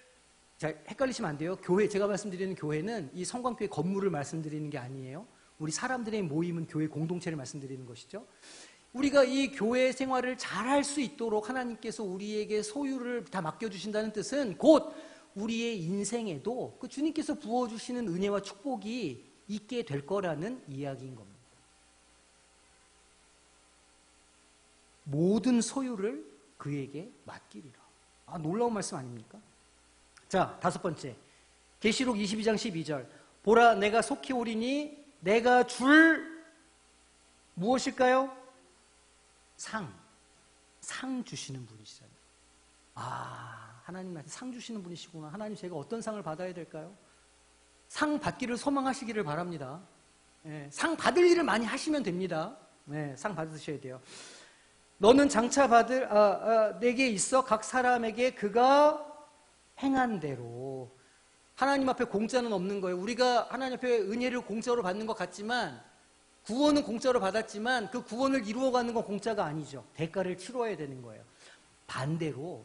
자, 헷갈리시면 안 돼요. 제가 말씀드리는 교회는 이 성광교회 건물을 말씀드리는 게 아니에요. 우리 사람들의 모임은 교회 공동체를 말씀드리는 것이죠. 우리가 이 교회 생활을 잘할 수 있도록 하나님께서 우리에게 소유를 다 맡겨주신다는 뜻은 곧 우리의 인생에도 그 주님께서 부어주시는 은혜와 축복이 있게 될 거라는 이야기인 겁니다. 모든 소유를 그에게 맡기리라. 놀라운 말씀 아닙니까? 자, 5번째. 계시록 22장 12절. 보라, 내가 속히 오리니 내가 줄 무엇일까요? 상 주시는 분이시잖아요. 하나님한테 상 주시는 분이시구나. 하나님, 제가 어떤 상을 받아야 될까요? 상 받기를 소망하시기를 바랍니다. 상 받을 일을 많이 하시면 됩니다. 상 받으셔야 돼요. 너는 장차 받을 내게 있어 각 사람에게 그가 행한 대로. 하나님 앞에 공짜는 없는 거예요. 우리가 하나님 앞에 은혜를 공짜로 받는 것 같지만, 구원은 공짜로 받았지만 그 구원을 이루어가는 건 공짜가 아니죠. 대가를 치러야 되는 거예요. 반대로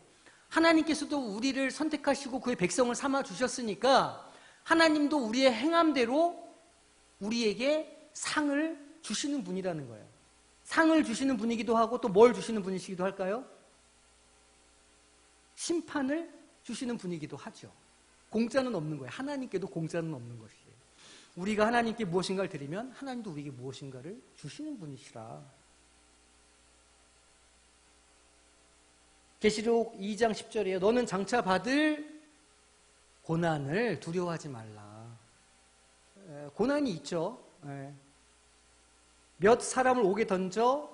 하나님께서도 우리를 선택하시고 그의 백성을 삼아 주셨으니까 하나님도 우리의 행함대로 우리에게 상을 주시는 분이라는 거예요. 상을 주시는 분이기도 하고 또 뭘 주시는 분이시기도 할까요? 심판을 주시는 분이기도 하죠. 공짜는 없는 거예요. 하나님께도 공짜는 없는 것이에요. 우리가 하나님께 무엇인가를 드리면 하나님도 우리에게 무엇인가를 주시는 분이시라. 계시록 2장 10절이에요. 너는 장차 받을 고난을 두려워하지 말라. 고난이 있죠. 몇 사람을 옥에 던져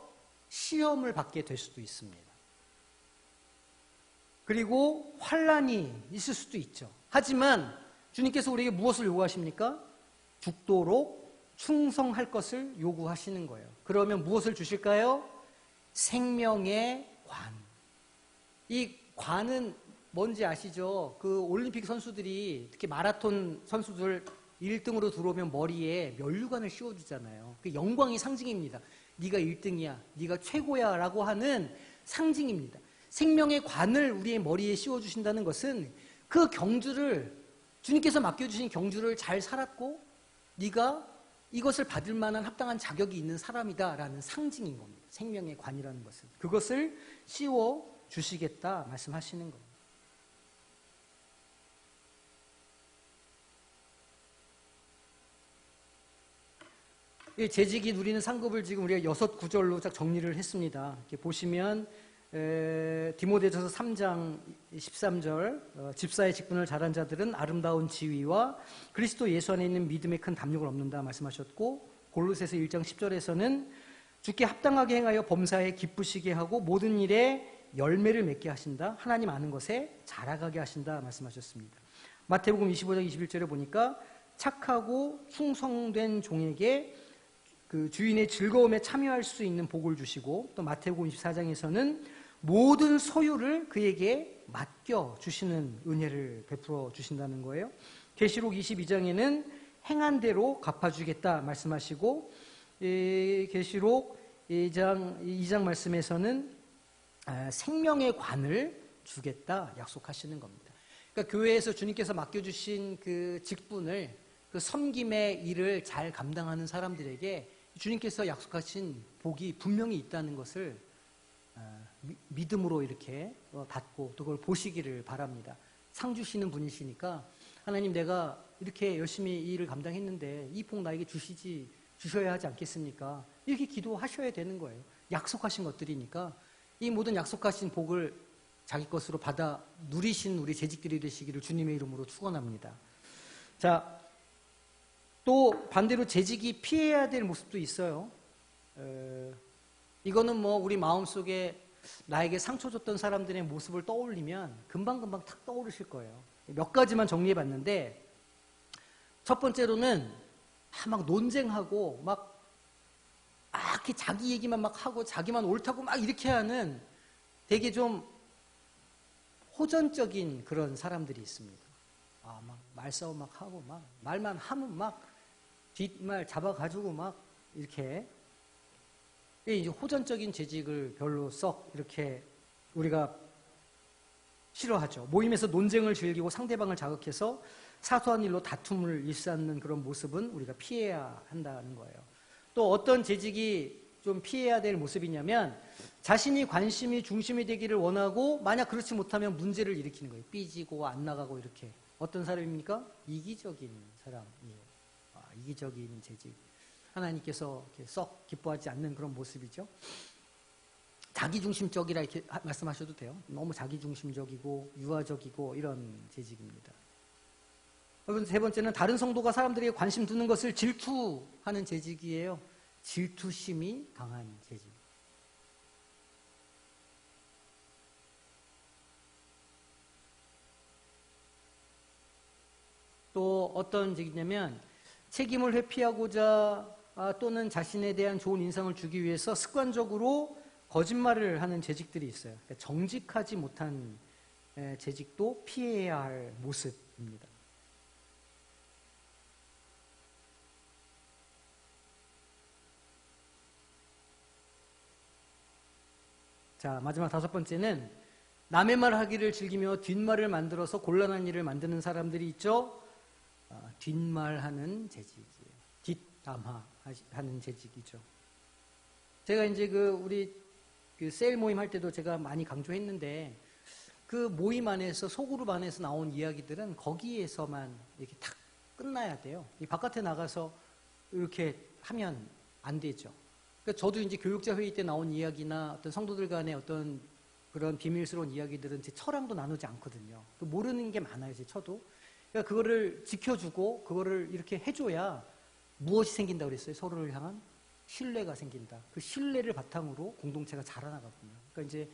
시험을 받게 될 수도 있습니다. 그리고 환난이 있을 수도 있죠. 하지만 주님께서 우리에게 무엇을 요구하십니까? 죽도록 충성할 것을 요구하시는 거예요. 그러면 무엇을 주실까요? 생명의 관. 이 관은 뭔지 아시죠? 그 올림픽 선수들이, 특히 마라톤 선수들 1등으로 들어오면 머리에 면류관을 씌워주잖아요. 그 영광의 상징입니다. 네가 1등이야, 네가 최고야 라고 하는 상징입니다. 생명의 관을 우리의 머리에 씌워주신다는 것은 그 경주를, 주님께서 맡겨주신 경주를 잘 살았고 네가 이것을 받을 만한 합당한 자격이 있는 사람이다 라는 상징인 겁니다. 생명의 관이라는 것은. 그것을 씌워 주시겠다 말씀하시는 겁니다. 이 재직이 누리는 상급을 지금 우리가 6구절로 딱 정리를 했습니다. 이렇게 보시면 디모데전서 3장 13절 집사의 직분을 잘한 자들은 아름다운 지위와 그리스도 예수 안에 있는 믿음에 큰 담력을 얻는다 말씀하셨고, 골로새서 1장 10절에서는 주께 합당하게 행하여 범사에 기쁘시게 하고 모든 일에 열매를 맺게 하신다, 하나님 아는 것에 자라가게 하신다 말씀하셨습니다. 마태복음 25장 21절에 보니까 착하고 충성된 종에게 그 주인의 즐거움에 참여할 수 있는 복을 주시고, 또 마태복음 24장에서는 모든 소유를 그에게 맡겨 주시는 은혜를 베풀어 주신다는 거예요. 계시록 22장에는 행한 대로 갚아주겠다 말씀하시고, 계시록 2장 말씀에서는 생명의 관을 주겠다 약속하시는 겁니다. 그러니까 교회에서 주님께서 맡겨주신 그 직분을, 그 섬김의 일을 잘 감당하는 사람들에게 주님께서 약속하신 복이 분명히 있다는 것을 믿음으로 이렇게 받고 또 그걸 보시기를 바랍니다. 상 주시는 분이시니까 하나님, 내가 이렇게 열심히 이 일을 감당했는데 이 복 나에게 주셔야 하지 않겠습니까? 이렇게 기도하셔야 되는 거예요. 약속하신 것들이니까 이 모든 약속하신 복을 자기 것으로 받아 누리신 우리 재직들이 되시기를 주님의 이름으로 축원합니다. 자, 또 반대로 재직이 피해야 될 모습도 있어요. 이거는 뭐 우리 마음속에 나에게 상처 줬던 사람들의 모습을 떠올리면 금방금방 탁 떠오르실 거예요. 몇 가지만 정리해 봤는데, 첫 번째로는 막 논쟁하고 막 이렇게 자기 얘기만 막 하고 자기만 옳다고 막 이렇게 하는 되게 좀 호전적인 그런 사람들이 있습니다. 막 말싸움 막 하고 막 말만 하면 막 뒷말 잡아가지고 막 이렇게, 이제 호전적인 재직을 별로 썩 이렇게 우리가 싫어하죠. 모임에서 논쟁을 즐기고 상대방을 자극해서 사소한 일로 다툼을 일삼는 그런 모습은 우리가 피해야 한다는 거예요. 또 어떤 재직이 좀 피해야 될 모습이냐면, 자신이 관심이 중심이 되기를 원하고 만약 그렇지 못하면 문제를 일으키는 거예요. 삐지고 안 나가고 이렇게. 어떤 사람입니까? 이기적인 사람이에요. 이기적인 재직. 하나님께서 이렇게 썩 기뻐하지 않는 그런 모습이죠. 자기중심적이라 이렇게 말씀하셔도 돼요. 너무 자기중심적이고 유아적이고 이런 재직입니다. 여러분, 세 번째는 다른 성도가 사람들에게 관심 두는 것을 질투하는 재직이에요. 질투심이 강한 재직. 또 어떤 재직이냐면, 책임을 회피하고자 또는 자신에 대한 좋은 인상을 주기 위해서 습관적으로 거짓말을 하는 재직들이 있어요. 그러니까 정직하지 못한 재직도 피해야 할 모습입니다. 자, 마지막 다섯 번째는 남의 말 하기를 즐기며 뒷말을 만들어서 곤란한 일을 만드는 사람들이 있죠. 뒷말하는 재직이에요. 뒷담화하는 재직이죠. 제가 이제 우리 세일 모임 할 때도 제가 많이 강조했는데, 그 모임 안에서 소그룹 안에서 나온 이야기들은 거기에서만 이렇게 탁 끝나야 돼요. 이 바깥에 나가서 이렇게 하면 안 되죠. 그러니까 저도 이제 교육자 회의 때 나온 이야기나 어떤 성도들 간의 어떤 그런 비밀스러운 이야기들은 제 처랑도 나누지 않거든요. 또 모르는 게 많아요, 제 처도. 그러니까 그거를 지켜주고 그거를 이렇게 해줘야 무엇이 생긴다고 그랬어요? 서로를 향한 신뢰가 생긴다. 그 신뢰를 바탕으로 공동체가 자라나거든요. 그러니까 이제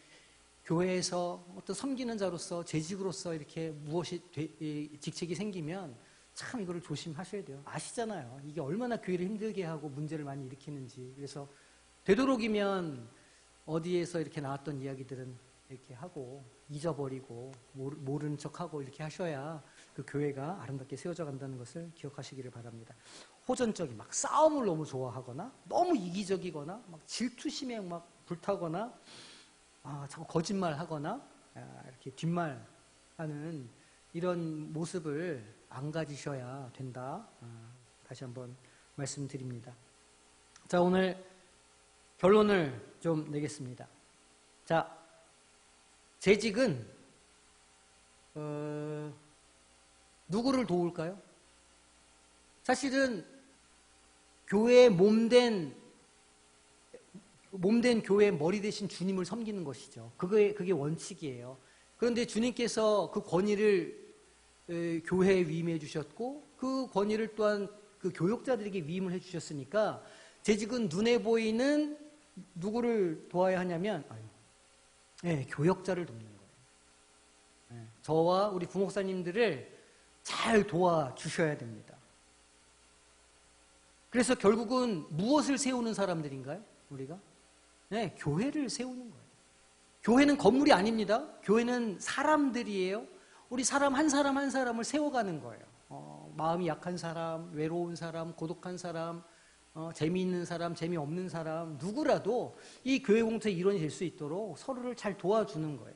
교회에서 어떤 섬기는 자로서 재직으로서 이렇게 무엇이 직책이 생기면 참 이거를 조심하셔야 돼요. 아시잖아요. 이게 얼마나 교회를 힘들게 하고 문제를 많이 일으키는지. 그래서 되도록이면 어디에서 이렇게 나왔던 이야기들은 이렇게 하고 잊어버리고 모르는 척하고 이렇게 하셔야 그 교회가 아름답게 세워져 간다는 것을 기억하시기를 바랍니다. 호전적인 막 싸움을 너무 좋아하거나 너무 이기적이거나 막 질투심에 막 불타거나 자꾸 거짓말하거나 이렇게 뒷말하는 이런 모습을 안 가지셔야 된다. 다시 한번 말씀드립니다. 자, 오늘 결론을 좀 내겠습니다. 자, 재직은 누구를 도울까요? 사실은 교회의 몸된 교회의 머리 대신 주님을 섬기는 것이죠. 그게 원칙이에요. 그런데 주님께서 그 권위를 교회에 위임해 주셨고 그 권위를 또한 그 교역자들에게 위임을 해 주셨으니까 재직은 눈에 보이는 누구를 도와야 하냐면 교역자를 돕는 거예요. 저와 우리 부목사님들을 잘 도와주셔야 됩니다. 그래서 결국은 무엇을 세우는 사람들인가요? 우리가? 교회를 세우는 거예요. 교회는 건물이 아닙니다. 교회는 사람들이에요. 우리 사람 한 사람을 세워가는 거예요. 마음이 약한 사람, 외로운 사람, 고독한 사람, 재미있는 사람, 재미없는 사람, 누구라도 이 교회 공동체의 일원이 될 수 있도록 서로를 잘 도와주는 거예요.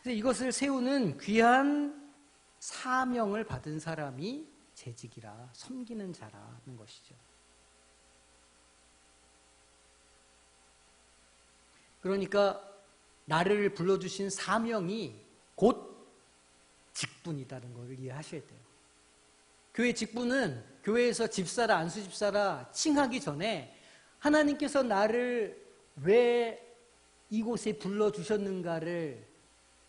그래서 이것을 세우는 귀한 사명을 받은 사람이 재직이라 섬기는 자라는 것이죠. 그러니까 나를 불러주신 사명이 곧 직분이다는 걸 이해하셔야 돼요. 교회 직분은 교회에서 집사라 안수집사라 칭하기 전에 하나님께서 나를 왜 이곳에 불러주셨는가를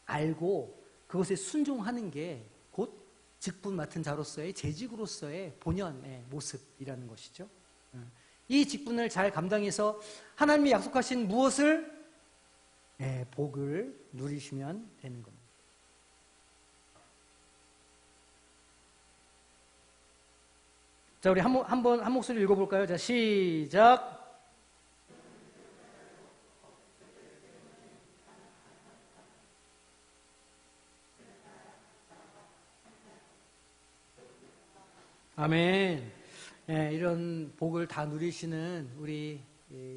알고 그것에 순종하는 게 곧 직분 맡은 자로서의 재직으로서의 본연의 모습이라는 것이죠. 이 직분을 잘 감당해서 하나님이 약속하신 무엇을 복을 누리시면 되는 겁니다. 자, 우리 한 목소리 읽어볼까요? 자, 시작. 아멘. 이런 복을 다 누리시는 우리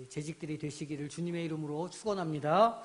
재직들이 되시기를 주님의 이름으로 축원합니다.